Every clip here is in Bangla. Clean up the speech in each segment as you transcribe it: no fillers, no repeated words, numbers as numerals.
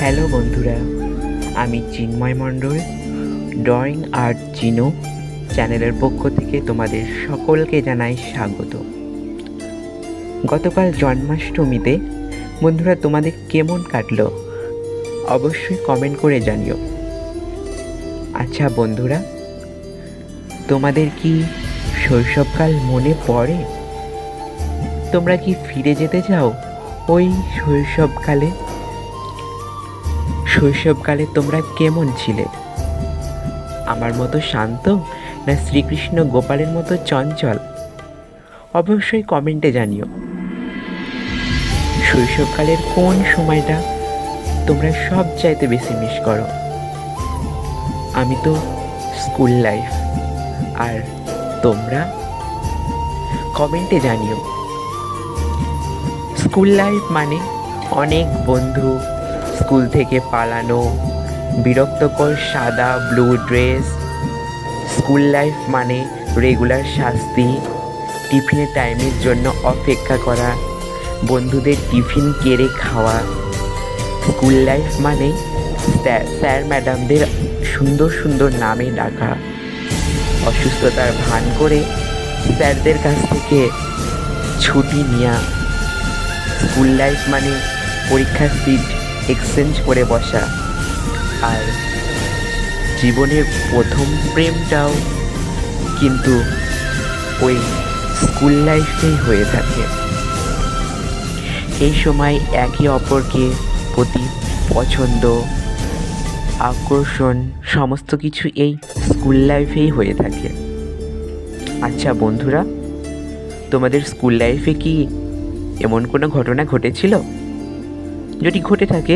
হ্যালো বন্ধুরা, আমি চিন্ময় মণ্ডল, ড্রয়িং আর্ট চিনো চ্যানেলের পক্ষ থেকে তোমাদের সকলকে জানাই স্বাগত। গতকাল জন্মাষ্টমীতে বন্ধুরা তোমাদের কেমন কাটলো অবশ্যই কমেন্ট করে জানিও। আচ্ছা বন্ধুরা, তোমাদের কি শৈশবকাল মনে পড়ে? তোমরা কি ফিরে যেতে চাও ওই শৈশবকালে? শৈশবকালে তোমরা কেমন ছিলে? আমার মতো শান্ত, না শ্রীকৃষ্ণ গোপালের মতো চঞ্চল? অবশ্যই কমেন্টে জানিও। শৈশবকালের কোন সময়টা তোমরা সবচাইতে বেশি মিস করো? আমি তো স্কুল লাইফ। আর তোমরা? কমেন্টে জানিও। স্কুল লাইফ মানে অনেক বন্ধু, স্কুল থেকে পালানো, বিরক্তকর সাদা ব্লু ড্রেস। স্কুল লাইফ মানে রেগুলার শাস্তি, টিফিনের টাইমের জন্য অপেক্ষা করা, বন্ধুদের টিফিন কেড়ে খাওয়া। স্কুল লাইফ মানে স্যার ম্যাডামদের সুন্দর সুন্দর নামে ডাকা, অসুস্থতার ভান করে স্যারদের কাছ থেকে ছুটি নেওয়া। স্কুল লাইফ মানে পরীক্ষার সিট এক্সচেঞ্জ করে বসা। আর জীবনের প্রথম প্রেমটাও কিন্তু ওই স্কুল লাইফেই হয়ে থাকে। এই সময় একে অপরকে প্রতি পছন্দ, আকর্ষণ সমস্ত কিছু এই স্কুল লাইফেই হয়ে থাকে। আচ্ছা বন্ধুরা, তোমাদের স্কুল লাইফে কি এমন কোনো ঘটনা ঘটেছিল? যদি ঘটে থাকে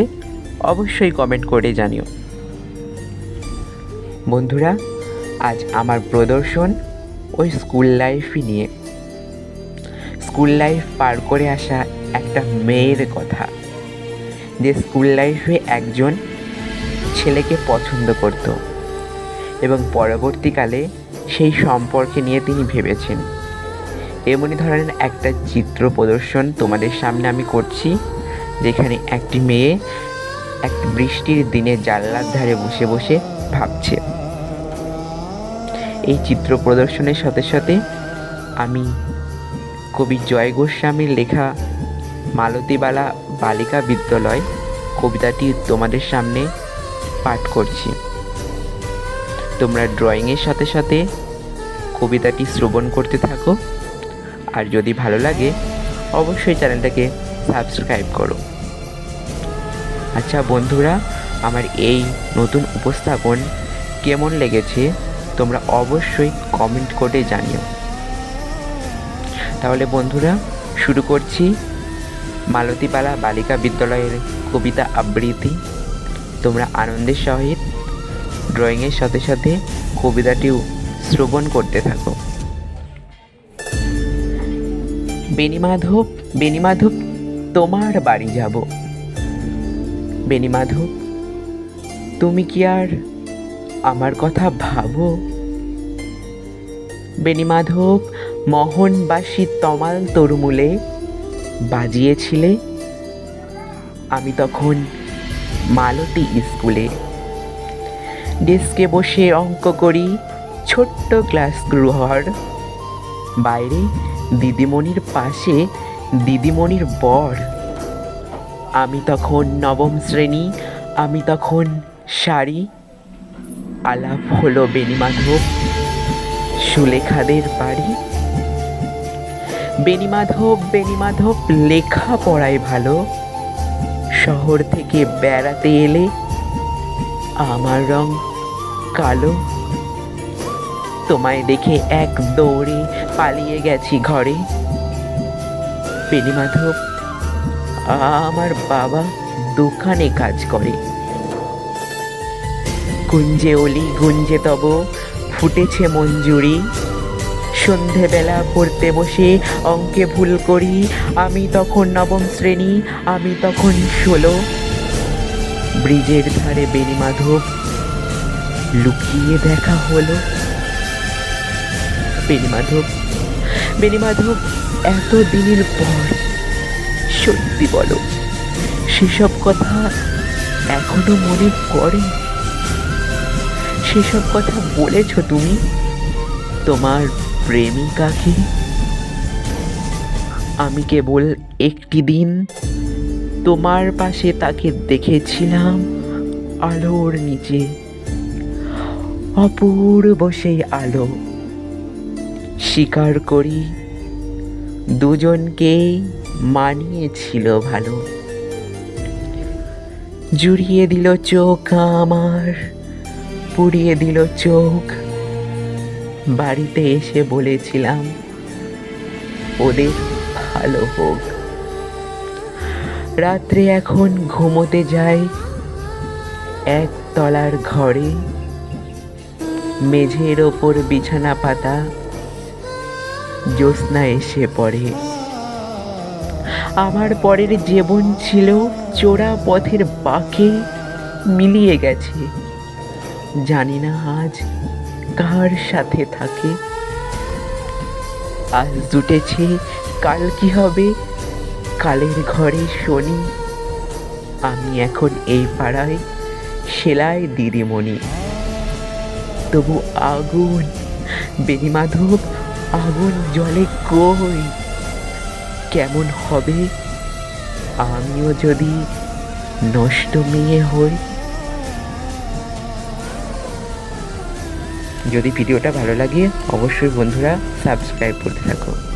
অবশ্যই কমেন্ট করে জানিও। বন্ধুরা, আজ আমার প্রদর্শন ওই স্কুল লাইফই নিয়ে। স্কুল লাইফ পার করে আসা একটা মেয়ের কথা, যে স্কুল লাইফে একজন ছেলেকে পছন্দ করত এবং পরবর্তীকালে সেই সম্পর্কে নিয়ে তিনি ভেবেছেন। এমনই ধরনের একটা চিত্র প্রদর্শন তোমাদের সামনে আমি করছি, যেখানে একটি মেয়ে এক বৃষ্টির দিনে জানলার ধারে বসে বসে ভাবছে। এই চিত্র প্রদর্শনের সাথে সাথে আমি কবি জয় গোস্বামীর লেখা মালতীবালা বালিকা বিদ্যালয় কবিতাটি তোমাদের সামনে পাঠ করছি। তোমরা ড্রয়িংয়ের সাথে সাথে কবিতাটি শ্রবণ করতে থাকো। আর যদি ভালো লাগে অবশ্যই চ্যানেলটাকে সাবস্ক্রাইব করো। আচ্ছা বন্ধুরা, আমার এই নতুন উপস্থাপন কেমন লেগেছে তোমরা অবশ্যই কমেন্ট করে জানিও। তাহলে বন্ধুরা, শুরু করছি মালতীবালা বালিকা বিদ্যালয়ের কবিতা আবৃত্তি। তোমরা আনন্দের সহিত ড্রয়িংয়ের সাথে সাথে কবিতাটিও শ্রবণ করতে থাকো। বেণীমাধব, বেণীমাধব তোমার বাড়ি যাব। বেণীমাধব, তুমি কি আর আমার কথা ভাবো? বেণীমাধব, মোহনবাসী তমাল তরুমূলে বাজিয়েছিলে, আমি তখন মালতী স্কুলে। ডেস্কে বসে অঙ্ক করি, ছোট্ট ক্লাস গৃহর বাইরে দিদিমণির পাশে দিদিমণির বর। আমি তখন নবম শ্রেণী, আমি তখন শাড়ি। আলাপ হলো বেণীমাধব সুলেখাদের বাড়ি। বেণীমাধব, বেণীমাধব লেখা পড়ায় ভালো, শহর থেকে বেড়াতে এলে আমার রং কালো। তোমায় দেখে এক দৌড়ে পালিয়ে গেছি ঘরে। বেণীমাধব, আমার বাবা দোকানে কাজ করে। গুঞ্জে অলি গুঞ্জে তব ফুটেছে মঞ্জুরি, সন্ধেবেলা পড়তে বসে অঙ্কে ভুল করি। আমি তখন নবম শ্রেণী, আমি তখন 16। ব্রিজের ধারে বেণীমাধব লুকিয়ে দেখা হলো। বেণীমাধব, বেণীমাধব এত দিনের পর সত্যি বলো, সেসব কথা এখনো মনে পড়ে সেসব কথা বলেছ তুমি তোমার প্রেমিকাকে? আমি কেবল একটি দিন তোমার পাশে তাকে দেখেছিলাম আলোর নিচে, অপূর্ব সেই আলো। স্বীকার করি দুজনকেই মানিয়েছিল ভালো। জুড়িয়ে দিল চোখ আমার, পুড়িয়ে দিল চোখ। বাড়িতে এসে বলেছিলাম ওদের ভালো হোক। রাত্রে এখন ঘুমোতে যাই একতলার ঘরে, মেঝের ওপর বিছানা পাতা, জ্যোৎস্না এসে পড়ে। আমার পরের জীবন ছিল চোরা পথের বাঁকে মিলিয়ে গেছে। জানি না আজ কার সাথে থাকে। আজ জুটেছে, কাল কি হবে, কালের ঘরে শনি। আমি এখন এই পাড়ায় সেলাই দিদিমণি। তবু আগুন বেণীমাধব, আগুন জলে কই। কেমন হবে আমিও যদি নষ্ট মেয়ে হই। যদি ভিডিওটা ভালো লাগে অবশ্যই বন্ধুরা সাবস্ক্রাইব করতে থাকো।